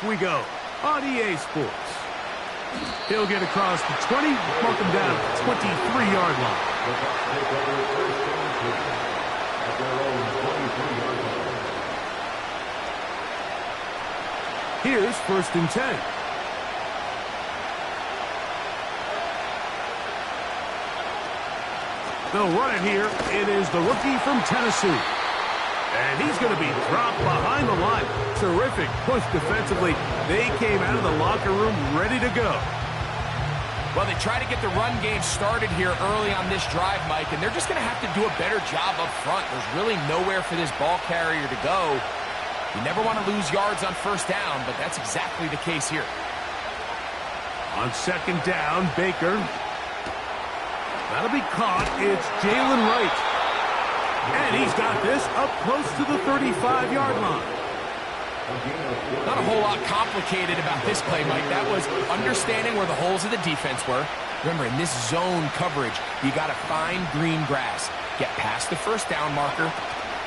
we go on EA Sports. He'll get across the 20, mark him down at the 23-yard line. Here's 1st and 10. They'll run it here. It is the rookie from Tennessee. And he's going to be dropped behind the line. Terrific push defensively. They came out of the locker room ready to go. Well, they try to get the run game started here early on this drive, Mike, and they're just going to have to do a better job up front. There's really nowhere for this ball carrier to go. You never want to lose yards on 1st down, but that's exactly the case here. On 2nd down, Baker. That'll be caught. It's Jalen Wright. And he's got this up close to the 35-yard line. Not a whole lot complicated about this play, Mike. That was understanding where the holes of the defense were. Remember, in this zone coverage, you got to find green grass. Get past the 1st down marker,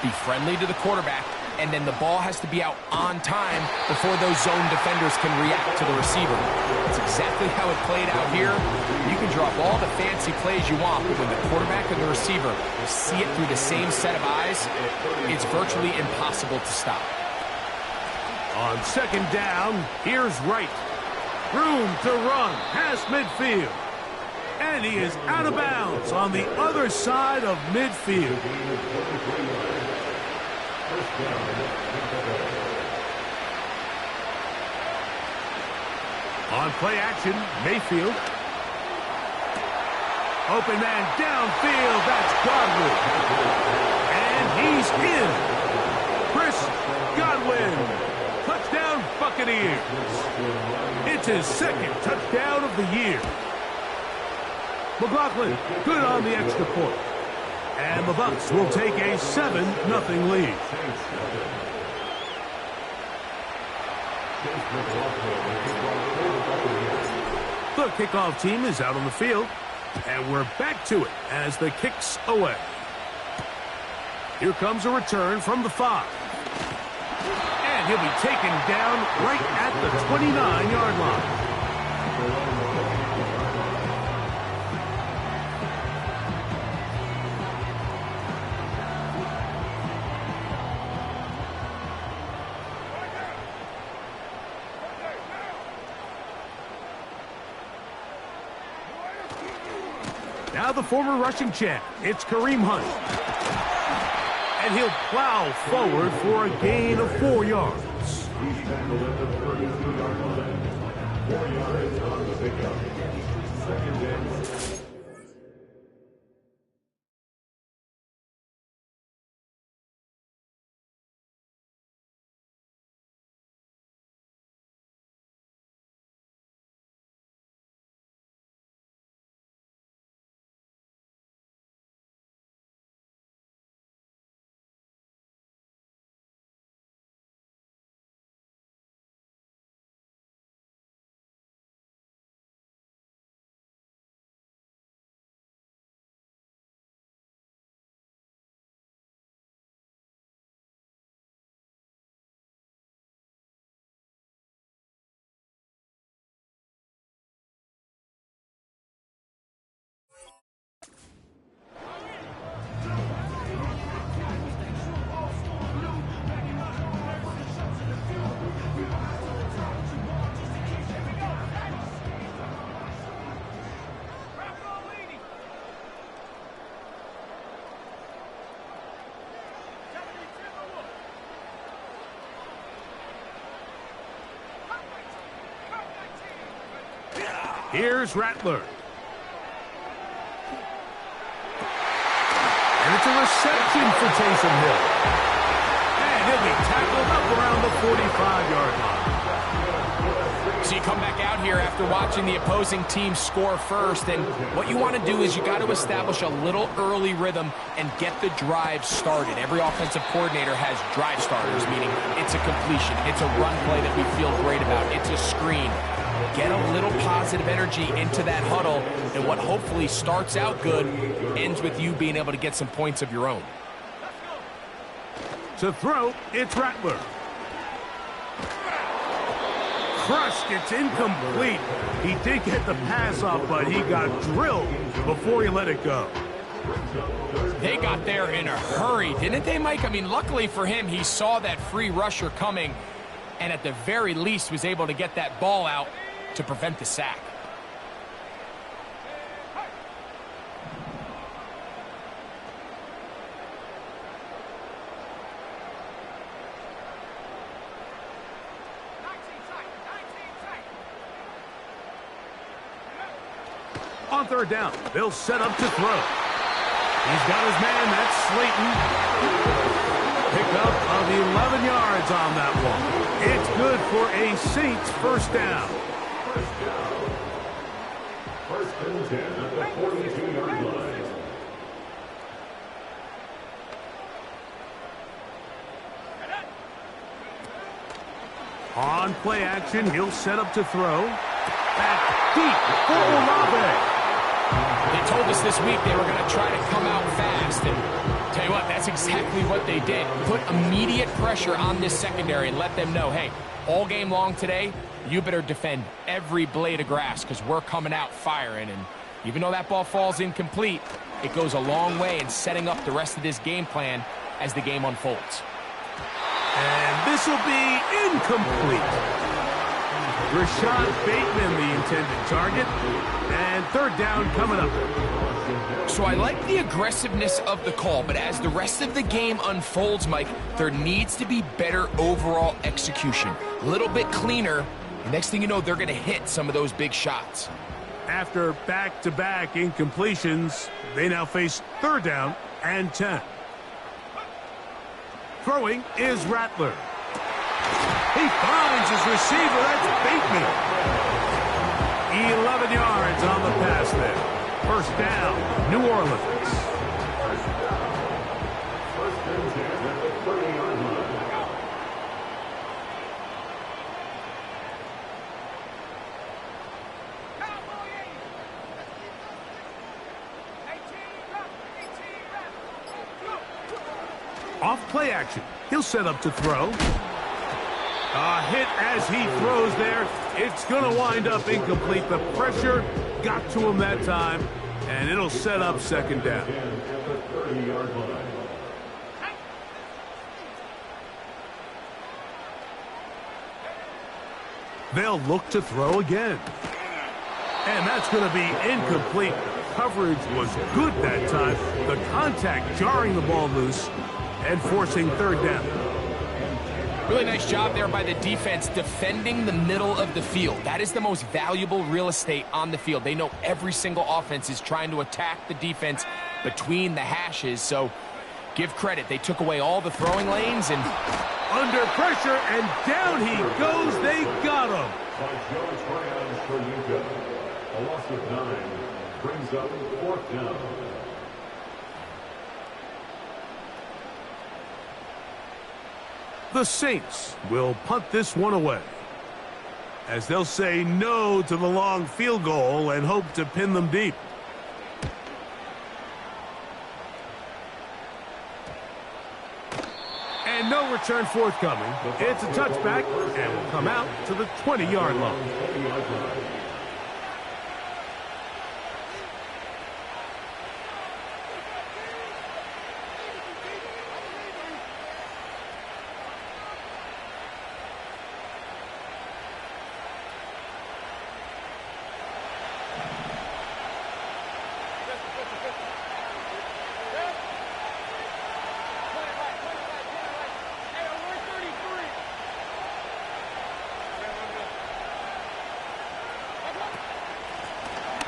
be friendly to the quarterback, and then the ball has to be out on time before those zone defenders can react to the receiver. That's exactly how it played out here. You can drop all the fancy plays you want, but when the quarterback and the receiver see it through the same set of eyes, it's virtually impossible to stop. On 2nd down, here's Wright. Room to run past midfield. And he is out of bounds on the other side of midfield. On play action, Mayfield. Open man downfield, that's Godwin. And he's in. Chris Godwin. Touchdown, Buccaneers. It's his 2nd touchdown of the year. McLaughlin, good on the extra point. And the Bucs will take a 7-0 lead. The kickoff team is out on the field. And we're back to it as the kick's away. Here comes a return from the 5. And he'll be taken down right at the 29-yard line. Now the former rushing champ, it's Kareem Hunt. And he'll plow forward for a gain of 4 yards. Here's Rattler. And it's a reception for Taysom Hill. And he'll be tackled up around the 45-yard line. So you come back out here after watching the opposing team score first, and what you want to do is you got to establish a little early rhythm and get the drive started. Every offensive coordinator has drive starters, meaning it's a completion, it's a run play that we feel great about, it's a screen. Get a little positive energy into that huddle, and what hopefully starts out good ends with you being able to get some points of your own. To throw, it's Rattler. crushed. It's incomplete. He did get the pass off, but he got drilled before he let it go. They got there in a hurry, didn't they, Mike? I mean, luckily for him, he saw that free rusher coming and at the very least was able to get that ball out to prevent the sack. On third down, they'll set up to throw. He's got his man, that's Slayton. Pick up of 11 yards on that one. It's good for a Saints first down. First and 10 at the 42-yard line. On play action, he'll set up to throw. Back deep for Olave. They told us this week they were going to try to come out fast, and tell you what, that's exactly what they did. Put immediate pressure on this secondary and let them know, hey, all game long today, you better defend every blade of grass because we're coming out firing. And even though that ball falls incomplete, it goes a long way in setting up the rest of this game plan as the game unfolds. And this will be incomplete. Rashad Bateman, the intended target, and third down coming up. So I like the aggressiveness of the call, but as the rest of the game unfolds, Mike, there needs to be better overall execution. A little bit cleaner, and next thing you know, they're going to hit some of those big shots. After back-to-back incompletions, they now face third down and 10. Throwing is Rattler. He finds his receiver. That's Bateman. 11 yards on the pass there. First down, New Orleans. First and 10 at the 30-yard line. Off play action. He'll set up to throw. A hit as he throws there. It's going to wind up incomplete. The pressure got to him that time, and it'll set up second down. At the 30-yard line. They'll look to throw again. And that's going to be incomplete. Coverage was good that time. The contact jarring the ball loose and forcing third down. Really nice job there by the defense defending the middle of the field. That is the most valuable real estate on the field. They know every single offense is trying to attack the defense between the hashes, so give credit. They took away all the throwing lanes and under pressure, and down he goes. They got him. By Joe Tryon for Luka. A loss of 9 brings up fourth down. The Saints will punt this one away, as they'll say no to the long field goal and hope to pin them deep. And no return forthcoming. It's a touchback and will come out to the 20-yard line.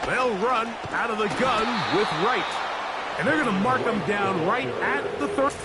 They'll run out of the gun with Wright. And they're going to mark them down right at the 30.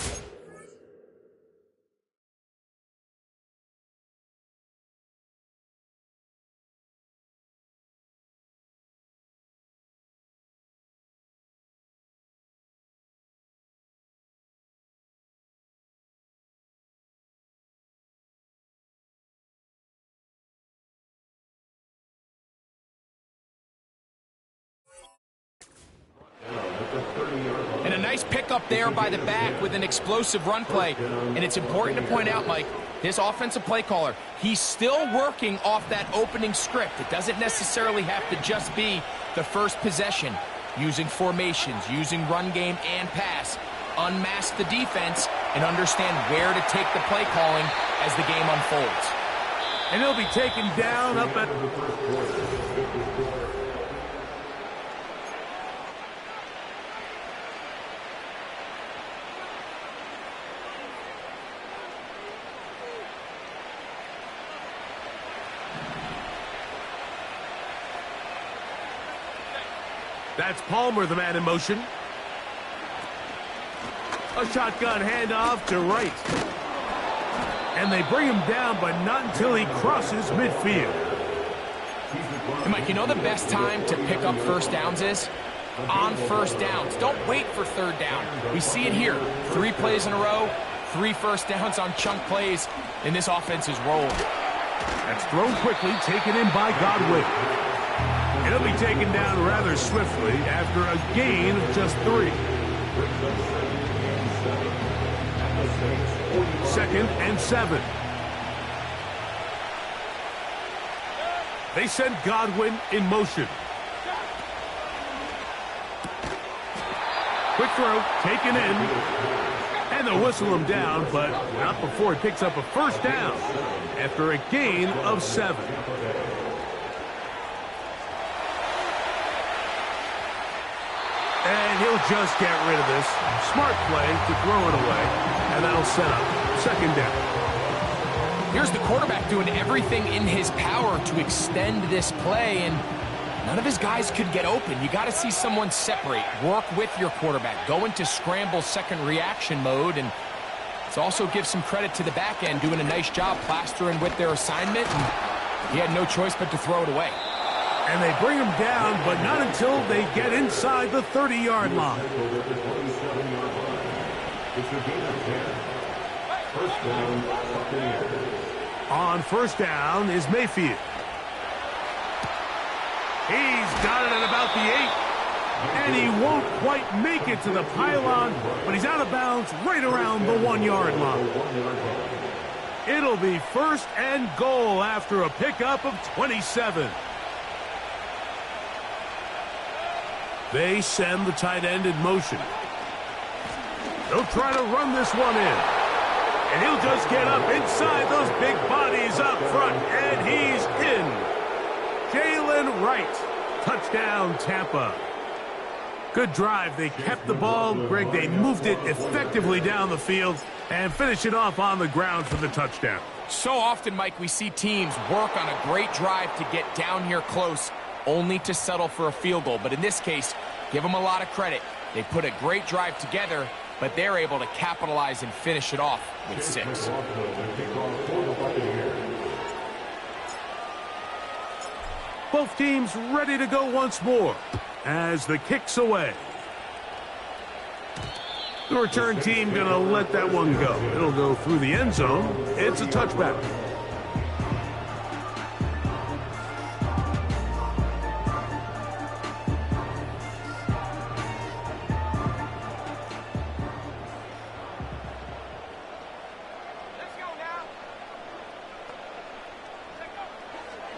pick up there by the back with an explosive run play. And it's important to point out, Mike, this offensive play caller, he's still working off that opening script. It doesn't necessarily have to just be the first possession. Using formations, using run game and pass, unmask the defense, and understand where to take the play calling as the game unfolds. And he'll be taken down up at... That's Palmer, the man in motion. A shotgun handoff to right. And they bring him down, but not until he crosses midfield. And Mike, you know the best time to pick up first downs is? On first downs. Don't wait for third down. We see it here. 3 plays in a row, 3 first downs on chunk plays, and this offense is rolling. That's thrown quickly, taken in by Godwin. And he'll be taken down rather swiftly after a gain of just 3. 2nd and 7. They send Godwin in motion. Quick throw, taken in. And they'll whistle him down, but not before he picks up a first down after a gain of 7. And he'll just get rid of this. Smart play to throw it away. And that'll set up 2nd down. Here's the quarterback doing everything in his power to extend this play, and none of his guys could get open. You got to see someone separate, work with your quarterback, go into scramble second reaction mode, and let's also give some credit to the back end doing a nice job plastering with their assignment, and he had no choice but to throw it away. And they bring him down, but not until they get inside the 30-yard line. On first down is Mayfield. He's got it at about the 8. And he won't quite make it to the pylon, but he's out of bounds right around the 1-yard line. It'll be 1st and goal after a pickup of 27. They send the tight end in motion. They'll try to run this one in. And he'll just get up inside those big bodies up front. And he's in. Jalen Wright. Touchdown, Tampa. Good drive. They kept the ball. Greg, they moved it effectively down the field and finish it off on the ground for the touchdown. So often, Mike, we see teams work on a great drive to get down here close, only to settle for a field goal. But in this case, give them a lot of credit. They put a great drive together, but they're able to capitalize and finish it off with 6. Both teams ready to go once more as the kick's away. The return team going to let that one go. It'll go through the end zone. It's a touchback.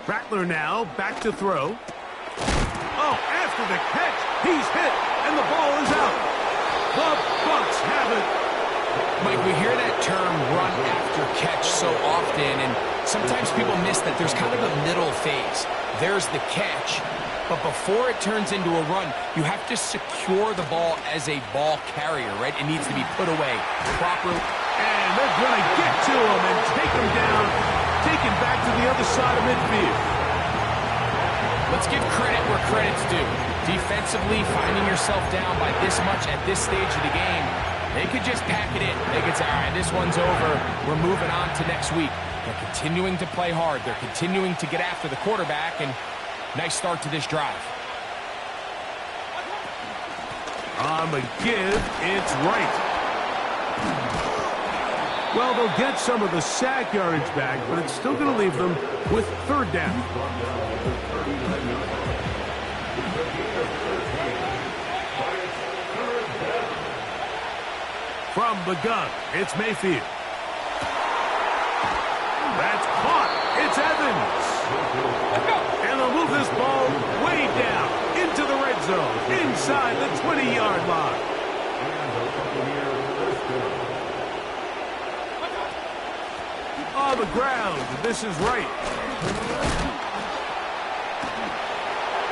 Rattler now back to throw. Oh, after the catch, he's hit, and the ball is out. The Bucs have it. Mike, we hear that term run after catch so often, and sometimes people miss that there's kind of a middle phase. There's the catch, but before it turns into a run, you have to secure the ball as a ball carrier, right? It needs to be put away properly. And they're going to get to him and take him down, taken back to the other side of midfield. Let's give credit where credit's due. Defensively, finding yourself down by this much at this stage of the game, they could just pack it in. They could say, all right, this one's over. We're moving on to next week. They're continuing to play hard. They're continuing to get after the quarterback, and nice start to this drive. On the give, it's right. Well, they'll get some of the sack yardage back, but it's still going to leave them with 3rd down. From the gun, it's Mayfield. That's caught. It's Evans. And they'll move this ball way down into the red zone, inside the 20-yard line. On the ground, this is Wright.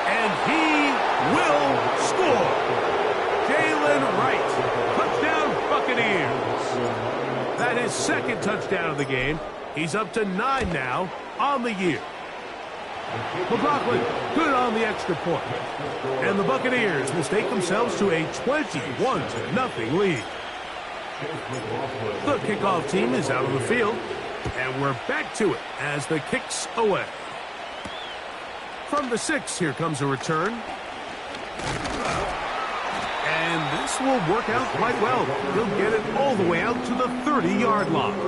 And he will score. Jalen Wright. Touchdown, Buccaneers. That is second touchdown of the game. He's up to 9 now on the year. McLaughlin, good on the extra point. And the Buccaneers mistake themselves to a 21-0 lead. The kickoff team is out on the field. And we're back to it as the kick's away. From the 6, here comes a return. And this will work out quite well. He'll get it all the way out to the 30-yard line.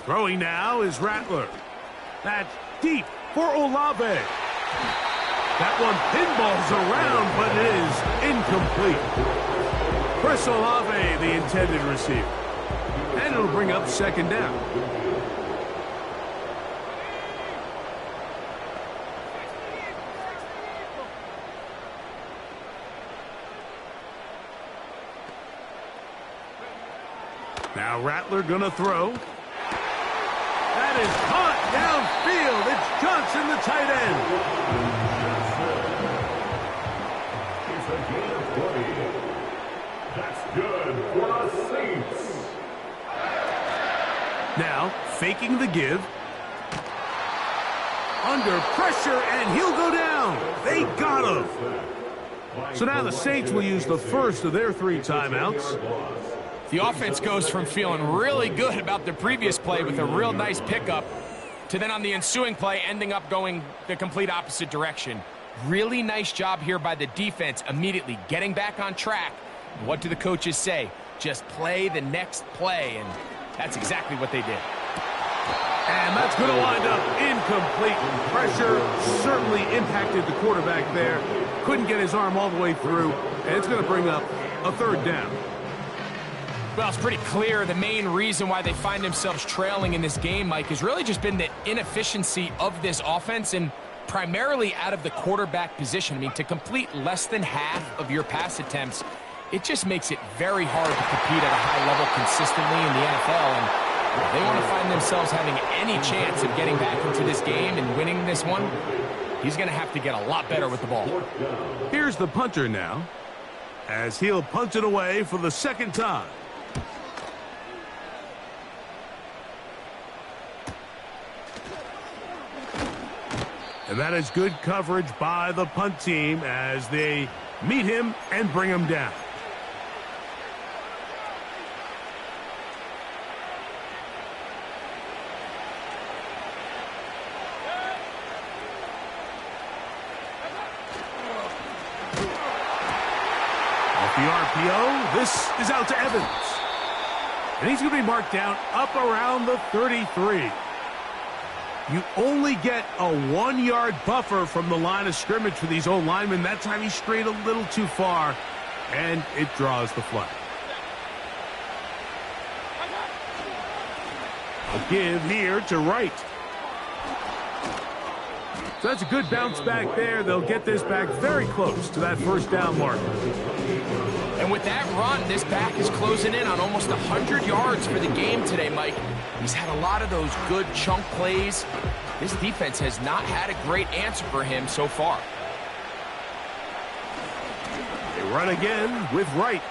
Throwing now is Rattler. That's deep for Olave. That one pinballs around, but it is incomplete. Chris Olave, the intended receiver. And it'll bring up second down. Now Rattler gonna throw. That is caught downfield. It's Johnson, the tight end. It's a gain of 20. That's good for the Saints. Now, faking the give. Under pressure, and he'll go down. They got him. So now the Saints will use the first of their 3 timeouts. The offense goes from feeling really good about the previous play with a real nice pickup to then on the ensuing play ending up going the complete opposite direction. Really nice job here by the defense immediately getting back on track. What do the coaches say? Just play the next play, and that's exactly what they did. And that's going to wind up incomplete. Pressure certainly impacted the quarterback there. Couldn't get his arm all the way through, and it's going to bring up a third down. Well, it's pretty clear the main reason why they find themselves trailing in this game, Mike, has really just been the inefficiency of this offense and primarily out of the quarterback position. I mean, to complete less than half of your pass attempts, it just makes it very hard to compete at a high level consistently in the NFL. And they want to find themselves having any chance of getting back into this game and winning this one. He's going to have to get a lot better with the ball. Here's the punter now, as he'll punt it away for the second time. And that is good coverage by the punt team as they meet him and bring him down. Off the RPO, this is out to Evans. And he's going to be marked down up around the 33. You only get a 1-yard buffer from the line of scrimmage for these old linemen. That time he strayed a little too far, and it draws the flag. A give here to Wright. So that's a good bounce back there. They'll get this back very close to that first down mark. And with that run, this back is closing in on almost 100 yards for the game today, Mike. He's had a lot of those good chunk plays. This defense has not had a great answer for him so far. They run again with Wright.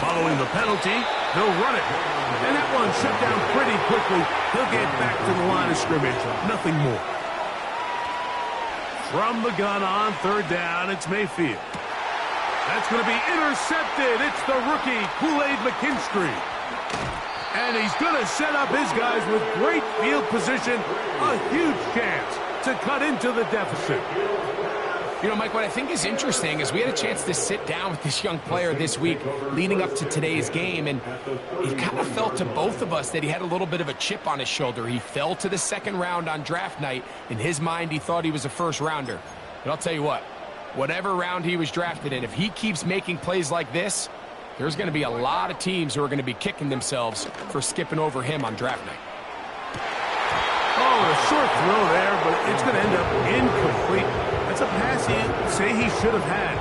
Following the penalty, they'll run it. And that one shut down pretty quickly. He'll get back to the line of scrimmage. Nothing more. From the gun on third down, it's Mayfield. That's going to be intercepted. It's the rookie, Kool-Aid McKinstry. And he's going to set up his guys with great field position. A huge chance to cut into the deficit. You know, Mike, what I think is interesting is we had a chance to sit down with this young player this week leading up to today's game, and it kind of felt to both of us that he had a little bit of a chip on his shoulder. He fell to the second round on draft night. In his mind, he thought he was a first-rounder. But I'll tell you what, whatever round he was drafted in, if he keeps making plays like this, there's going to be a lot of teams who are going to be kicking themselves for skipping over him on draft night. Oh, a short throw there, but it's going to end up incomplete. That's a pass he'd say he should have had.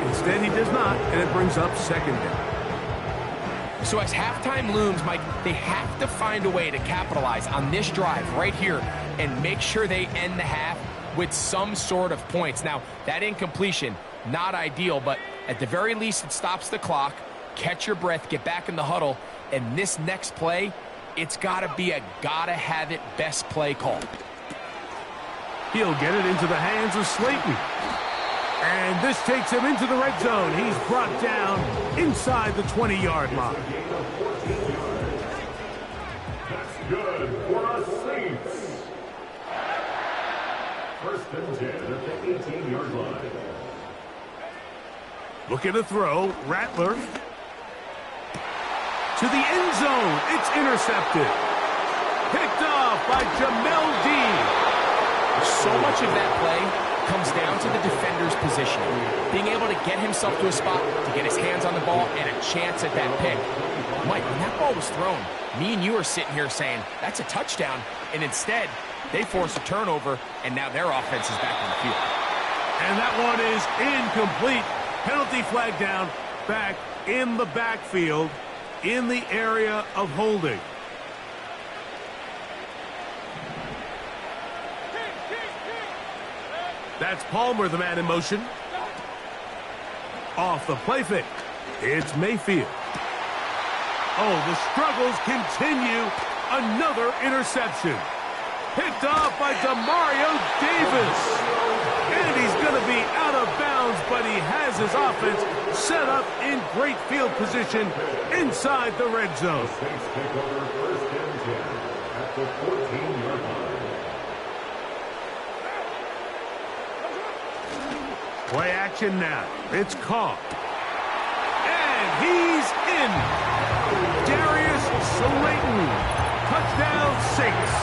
Instead, he does not, and it brings up second down. So as halftime looms, Mike, they have to find a way to capitalize on this drive right here and make sure they end the half with some sort of points. Now, that incompletion, not ideal, but at the very least, it stops the clock. Catch your breath, get back in the huddle, and this next play, it's got to be a gotta-have-it best play call. He'll get it into the hands of Slayton. And this takes him into the red zone. He's brought down inside the 20-yard line. That's good for the Saints. First and 10 at the 18-yard line. Looking to throw. Rattler. To the end zone. It's intercepted. Picked off by Jamel Dean. So much of that play comes down to the defender's positioning. Being able to get himself to a spot, to get his hands on the ball, and a chance at that pick. Mike, when that ball was thrown, me and you are sitting here saying, that's a touchdown. And instead, they force a turnover, and now their offense is back on the field. And that one is incomplete. Penalty flag down, back in the backfield, in the area of holding. That's Palmer, the man in motion. Off the play fake. It's Mayfield. Oh, the struggles continue. Another interception. Picked off by Demario Davis. And he's going to be out of bounds, but he has his offense set up in great field position inside the red zone. Saints take over first and 10 at the 14-yard line. Play action now. It's caught. And he's in. Darius Slayton. Touchdown Saints.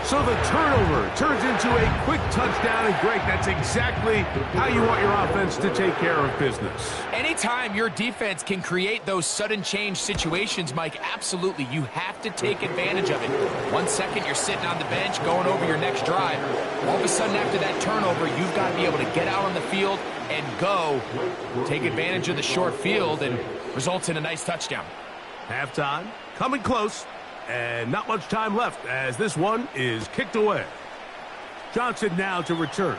So the turnover turns into a quick touchdown, and Greg, that's exactly how you want your offense to take care of business. Anytime your defense can create those sudden change situations, Mike, absolutely, you have to take advantage of it. 1 second, you're sitting on the bench, going over your next drive. All of a sudden, after that turnover, you've got to be able to get out on the field and go. Take advantage of the short field, and results in a nice touchdown. Halftime, coming close. And not much time left as this one is kicked away. Johnson now to return.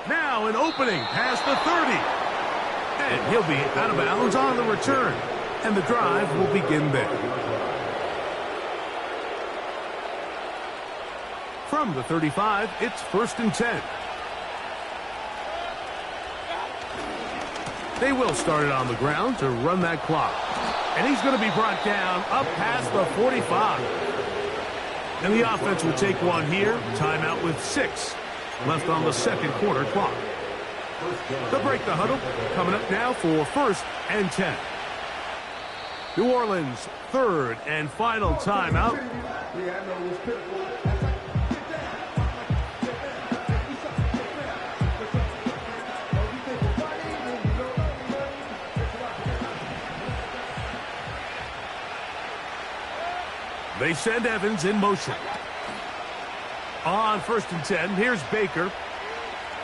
Now an opening past the 30. And he'll be out of bounds on the return. And the drive will begin there. From the 35, it's first and 10. They will start it on the ground to run that clock. And he's going to be brought down up past the 45. And the offense will take one here. Timeout with 6 left on the second quarter clock. They'll break the huddle. Coming up now for first and 10. New Orleans, third and final timeout. They send Evans in motion. On first and 10, here's Baker.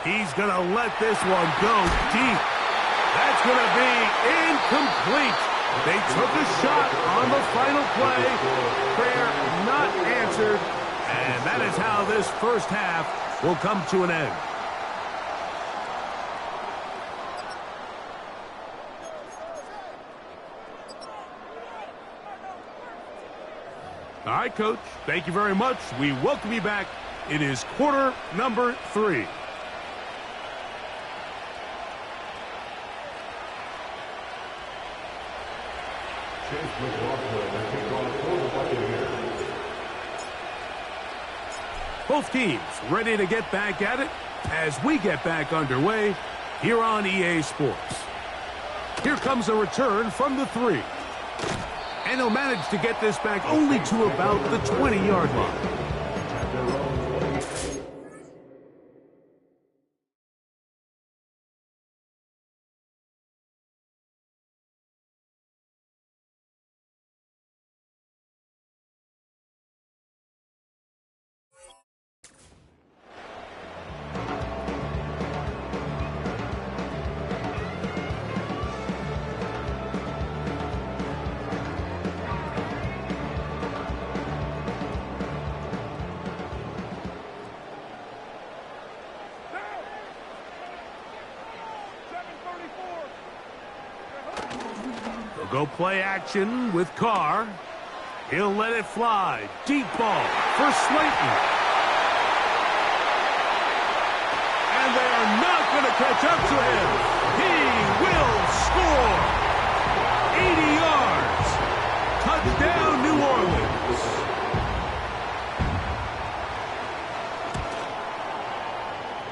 He's going to let this one go deep. That's going to be incomplete. They took a shot on the final play. Prayer not answered. And that is how this first half will come to an end. All right, Coach, thank you very much. We welcome you back. It is quarter number 3. Chase McLaughlin will kick off for the Buccaneers. Both teams ready to get back at it as we get back underway here on EA Sports. Here comes a return from the 3. And he'll manage to get this back only to about the 20-yard line. Go play action with Carr. He'll let it fly. Deep ball for Slayton. And they are not going to catch up to him. He will score. 80 yards. Touchdown, New Orleans.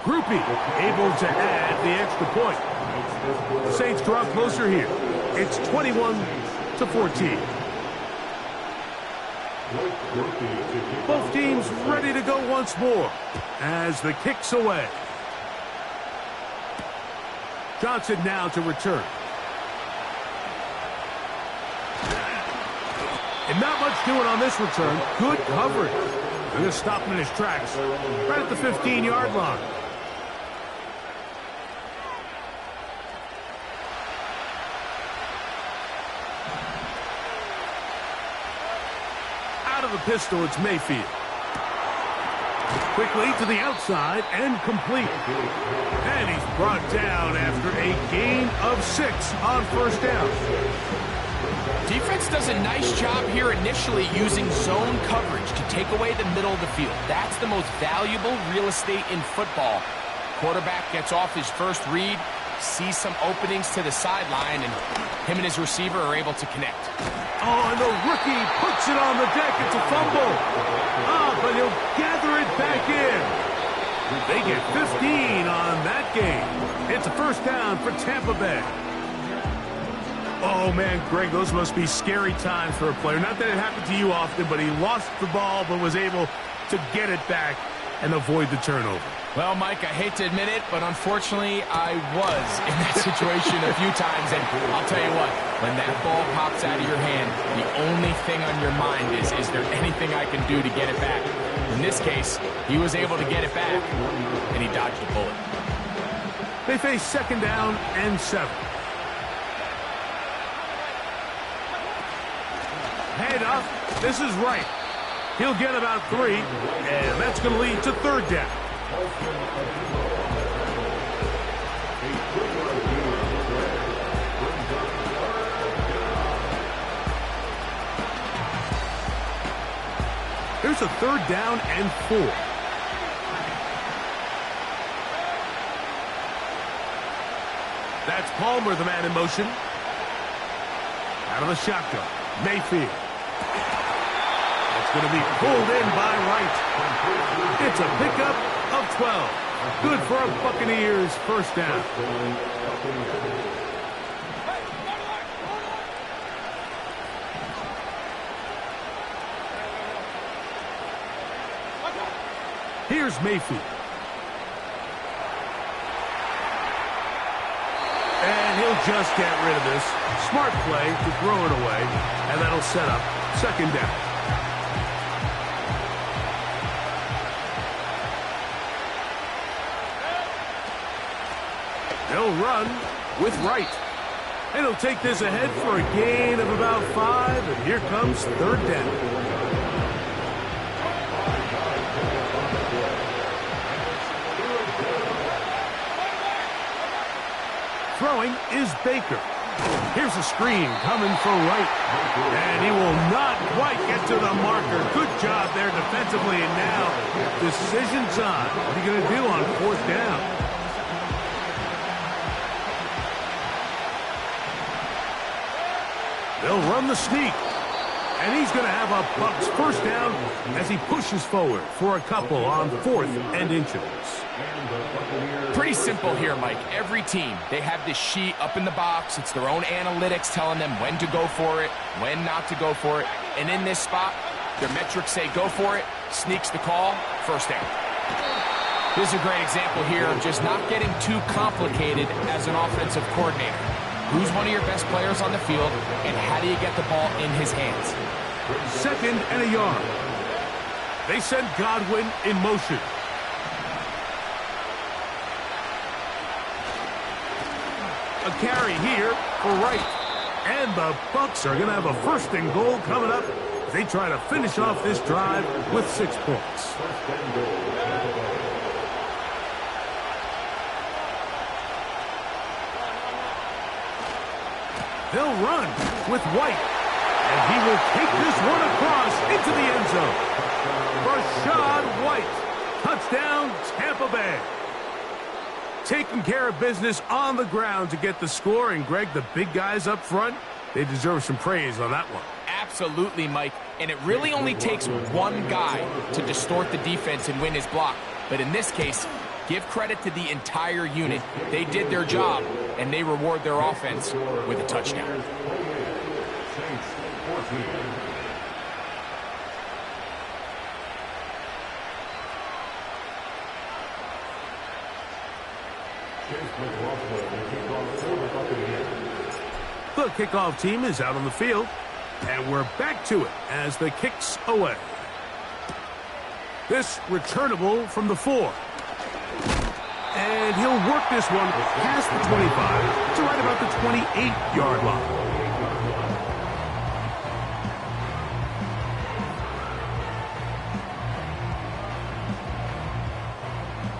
Groupie able to add the extra point. The Saints draw closer here. It's 21-14. Both teams ready to go once more as the kick's away. Johnson now to return. And not much doing on this return. Good coverage. They're going to stop him in his tracks right at the 15-yard line. Of the pistol, it's Mayfield. Quickly to the outside and complete. And he's brought down after a gain of 6 on first down. Defense does a nice job here initially using zone coverage to take away the middle of the field. That's the most valuable real estate in football. Quarterback gets off his first read, sees some openings to the sideline, and him and his receiver are able to connect. Oh, and the rookie puts it on the deck. It's a fumble. But he'll gather it back in. They get 15 on that game. It's a first down for Tampa Bay. Oh, man, Greg, those must be scary times for a player. Not that it happened to you often, but he lost the ball but was able to get it back and avoid the turnover. Well, Mike, I hate to admit it, but unfortunately, I was in that situation a few times. And I'll tell you what, when that ball pops out of your hand, the only thing on your mind is there anything I can do to get it back? In this case, he was able to get it back, and he dodged a bullet. They face second down and 7. Head up. This is right. He'll get about 3, and that's going to lead to third down. Here's a third down and 4. That's Palmer, the man in motion. Out of the shotgun, Mayfield. It's going to be pulled in by Wright. It's a pickup of 12. Good for a Buccaneers first down. Here's Mayfield. And he'll just get rid of this. Smart play to throw it away, and that'll set up second down. They'll run with Wright. And he'll take this ahead for a gain of about 5, and here comes third down. Throwing is Baker. Here's a screen coming for Wright. And he will not quite get to the marker. Good job there defensively, and now decision time. What are you going to do on fourth down? They'll run the sneak. And he's going to have a Bucs first down as he pushes forward for a couple on 4th and inches. Pretty simple here, Mike. Every team, they have this sheet up in the box. It's their own analytics telling them when to go for it, when not to go for it. And in this spot, their metrics say go for it, sneaks the call, first down. This is a great example here of just not getting too complicated as an offensive coordinator. Who's one of your best players on the field, and how do you get the ball in his hands? 2nd and a yard. They send Godwin in motion. A carry here for Wright. And the Bucs are going to have a 1st and goal coming up as they try to finish off this drive with 6 points. They'll run with White. And he will take this one across into the end zone. Rachaad White. Touchdown, Tampa Bay. Taking care of business on the ground to get the score. And, Greg, the big guys up front, they deserve some praise on that one. Absolutely, Mike. And it really only takes one guy to distort the defense and win his block. But in this case, give credit to the entire unit. They did their job, and they reward their offense with a touchdown. The kickoff team is out on the field, and we're back to it as the kicks away. This returnable from the 4. And he'll work this one past the 25 to right about the 28-yard line.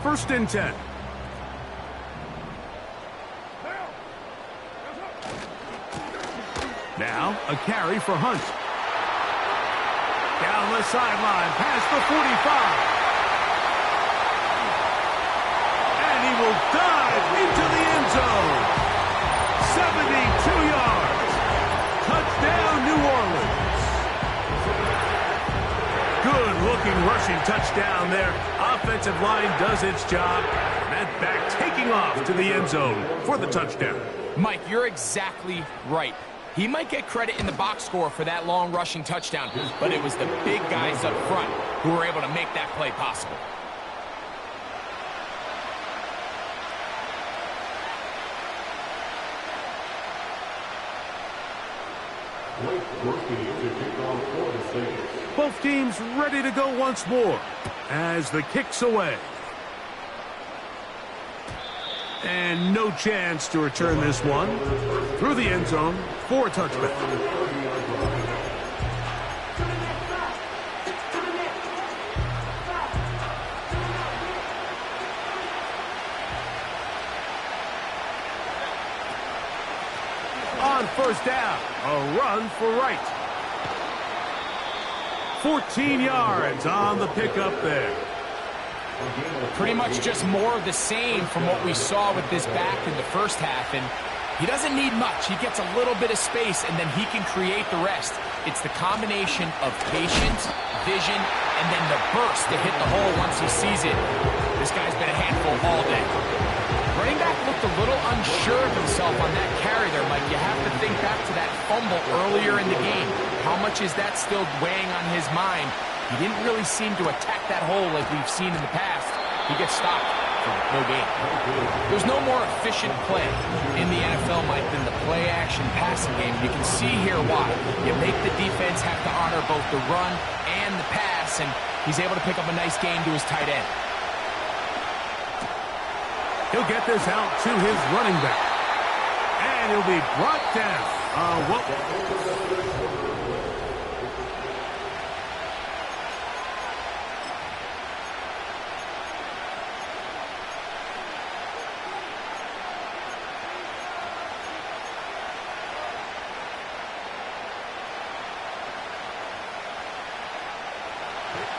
First and 10. Now, a carry for Hunt. Down the sideline, past the 45. And he will dive into the end zone. 72 yards. Touchdown, New Orleans. Good-looking rushing touchdown there. Offensive line does its job. That back taking off to the end zone for the touchdown. Mike, you're exactly right. He might get credit in the box score for that long rushing touchdown, but it was the big guys up front who were able to make that play possible. Both teams ready to go once more as the kick's away. And no chance to return this one through the end zone for a touchback. On first down, a run for Wright. 14 yards on the pickup there. Pretty much just more of the same from what we saw with this back in the first half. And he doesn't need much. He gets a little bit of space, and then he can create the rest. It's the combination of patience, vision, and then the burst to hit the hole once he sees it. This guy's been a handful all day. Running back looked a little unsure of himself on that carry there, Mike. You have to think back to that fumble earlier in the game. How much is that still weighing on his mind? He didn't really seem to attack that hole like we've seen in the past. He gets stopped for no gain. There's no more efficient play in the NFL, Mike, than the play-action passing game. You can see here why. You make the defense have to honor both the run and the pass, and he's able to pick up a nice gain to his tight end. He'll get this out to his running back. And he'll be brought down.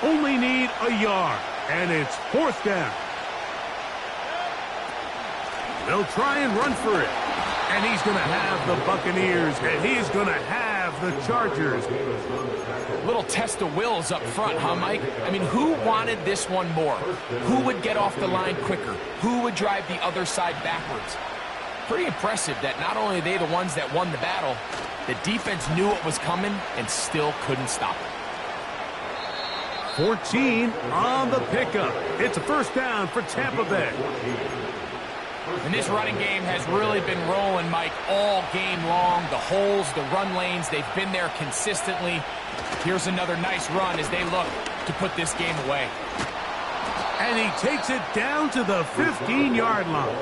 Only need a yard, and it's fourth down. They'll try and run for it. And he's going to have the Buccaneers, and he's going to have the Chargers. Little test of wills up front, huh, Mike? I mean, who wanted this one more? Who would get off the line quicker? Who would drive the other side backwards? Pretty impressive that not only are they the ones that won the battle, the defense knew what was coming and still couldn't stop it. 14 on the pickup. It's a first down for Tampa Bay. And this running game has really been rolling, Mike, all game long. The holes, the run lanes, they've been there consistently. Here's another nice run as they look to put this game away. And he takes it down to the 15-yard line.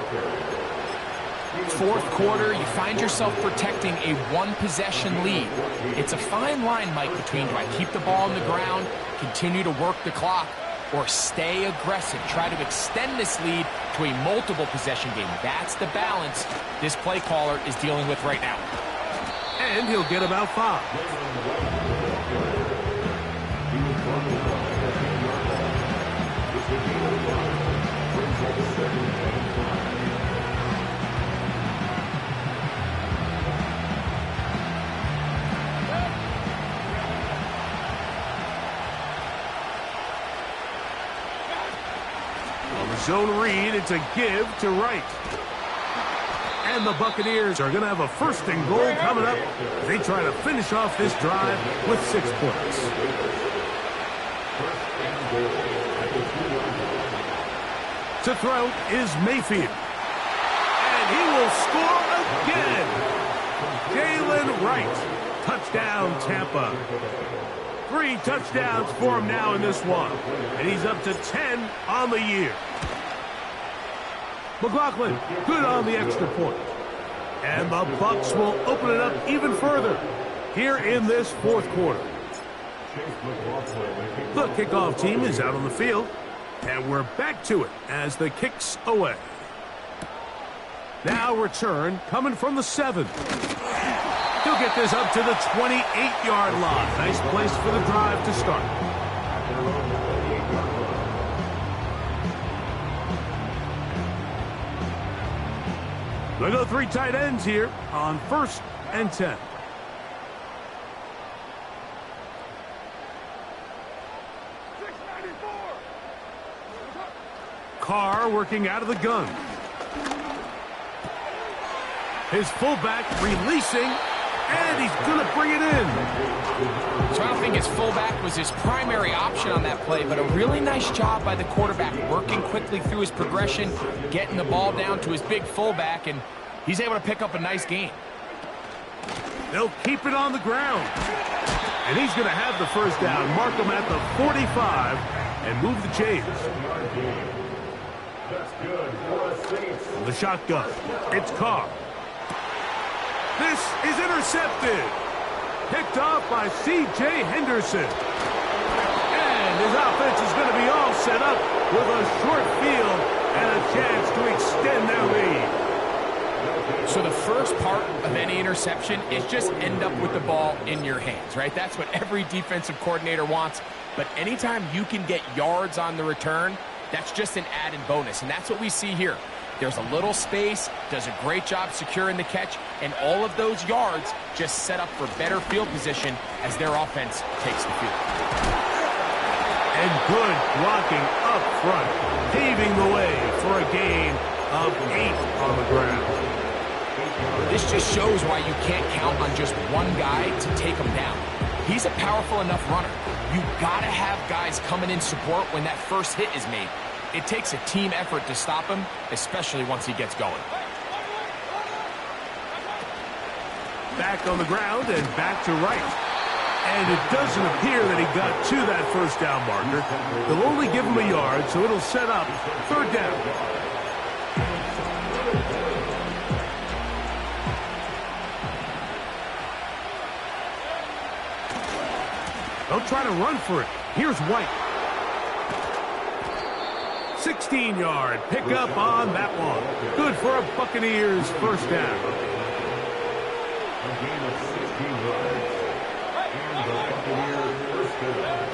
Fourth quarter, you find yourself protecting a one-possession lead. It's a fine line, Mike, between do I keep the ball on the ground, continue to work the clock, or stay aggressive, try to extend this lead to a multiple possession game. That's the balance this play caller is dealing with right now. And he'll get about 5. Zone read, it's a give to Wright. And the Buccaneers are going to have a first and goal coming up. They try to finish off this drive with 6 points. To throw is Mayfield. And he will score again. Jalen Wright. Touchdown, Tampa. 3 touchdowns for him now in this one. And he's up to 10 on the year. McLaughlin, good on the extra point. And the Bucs will open it up even further here in this fourth quarter. The kickoff team is out on the field, and we're back to it as the kick's away. Now return coming from the 7. He'll get this up to the 28-yard line. Nice place for the drive to start. They go 3 tight ends here on 1st and 10. Carr working out of the gun. His fullback releasing, and he's going to bring it in. So I don't think his fullback was his primary option on that play, but a really nice job by the quarterback working quickly through his progression, getting the ball down to his big fullback, and he's able to pick up a nice gain. They'll keep it on the ground. And he's going to have the first down, mark him at the 45, and move the chains. From the shotgun, it's Carr. This is intercepted. Picked off by C.J. Henderson. And his offense is going to be all set up with a short field and a chance to extend their lead. So the first part of any interception is just end up with the ball in your hands, right? That's what every defensive coordinator wants. But anytime you can get yards on the return, that's just an added bonus. And that's what we see here. There's a little space, does a great job securing the catch, and all of those yards just set up for better field position as their offense takes the field. And good blocking up front, paving the way for a gain of 8 on the ground. This just shows why you can't count on just one guy to take him down. He's a powerful enough runner. You gotta have guys coming in support when that first hit is made. It takes a team effort to stop him, especially once he gets going. Back on the ground and back to Wright. And it doesn't appear that he got to that first down marker. They'll only give him a yard, so it'll set up 3rd down. They'll try to run for it. Here's White. 16-yard pickup on that one. Good for a Buccaneers first down. A gain of 16 yards. And the Buccaneers first down.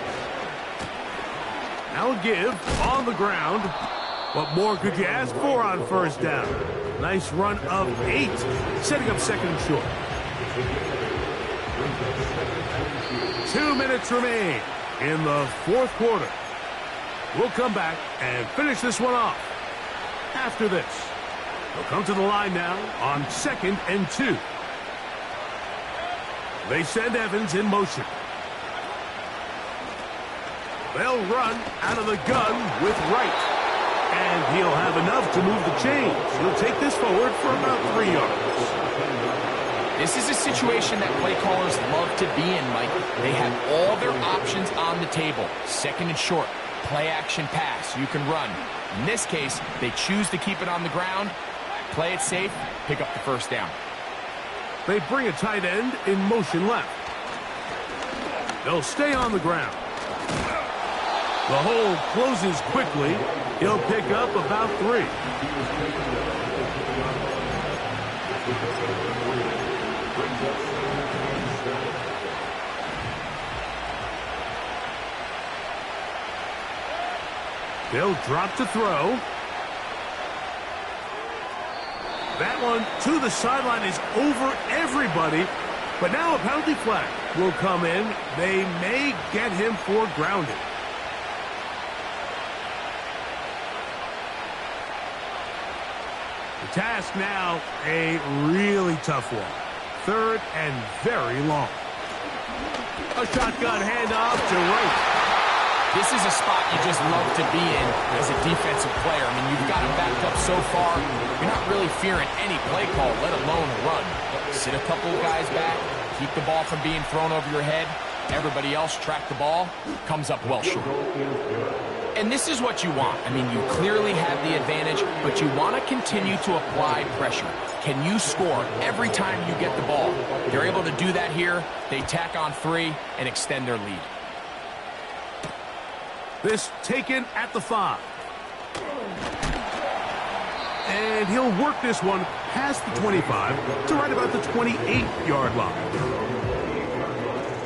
Now a give on the ground. What more could you ask for on first down? Nice run of 8, setting up 2nd and short. 2 minutes remain in the fourth quarter. We'll come back and finish this one off after this. They'll come to the line now on 2nd and 2. They send Evans in motion. They'll run out of the gun with Wright. And he'll have enough to move the chains. He'll take this forward for about 3 yards. This is a situation that play callers love to be in, Mike. They have all their options on the table. 2nd and short, play action pass. You can run. In this case, they choose to keep it on the ground, play it safe, pick up the first down. They bring a tight end in motion left. They'll stay on the ground. The hole closes quickly. He'll pick up about 3. They'll drop to throw. That one to the sideline is over everybody. But now a penalty flag will come in. They may get him for grounding. The task now, a really tough one. 3rd and very long. A shotgun handoff to Wright. This is a spot you just love to be in as a defensive player. I mean, you've got him backed up so far, you're not really fearing any play call, let alone a run. Sit a couple of guys back, keep the ball from being thrown over your head. Everybody else track the ball, comes up well short. And this is what you want. I mean, you clearly have the advantage, but you want to continue to apply pressure. Can you score every time you get the ball? They're able to do that here. They tack on 3 and extend their lead. This taken at the 5. And he'll work this one past the 25 to right about the 28-yard line.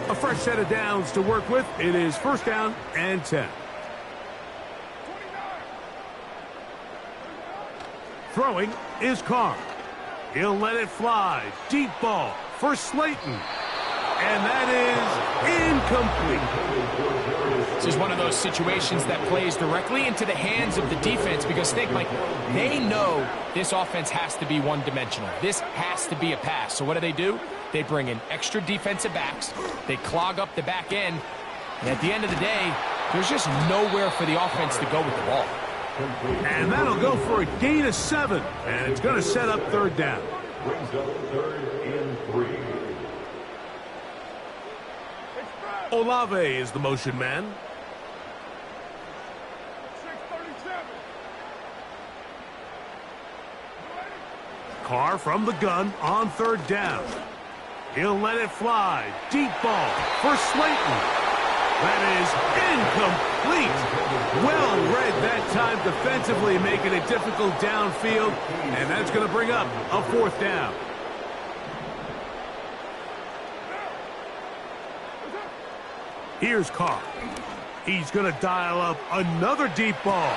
A fresh set of downs to work with. It is 1st down and 10. Throwing is Carr. He'll let it fly. Deep ball for Slayton. And that is incomplete. This is one of those situations that plays directly into the hands of the defense because think, Mike, they know this offense has to be one-dimensional. This has to be a pass. So what do? They bring in extra defensive backs. They clog up the back end. And at the end of the day, there's just nowhere for the offense to go with the ball. And that'll go for a gain of 7. And it's going to set up 3rd down. Brings up 3rd and 3. Olave is the motion man. Carr from the gun on 3rd down. He'll let it fly. Deep ball for Slayton. That is incomplete. Well read that time defensively, making it difficult downfield. And that's going to bring up a 4th down. Here's Carr. He's going to dial up another deep ball.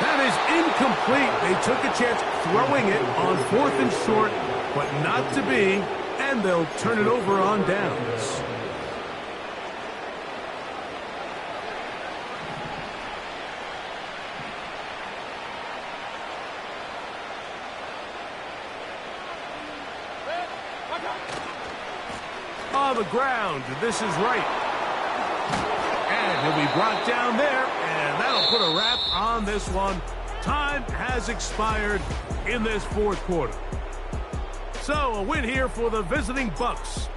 That is incomplete. They took a chance throwing it on 4th and short, but not to be, and they'll turn it over on downs. On the ground, this is Wright. And he'll be brought down there, and that'll put a wrap on this one. Time has expired in this 4th quarter. So a win here for the visiting Bucks.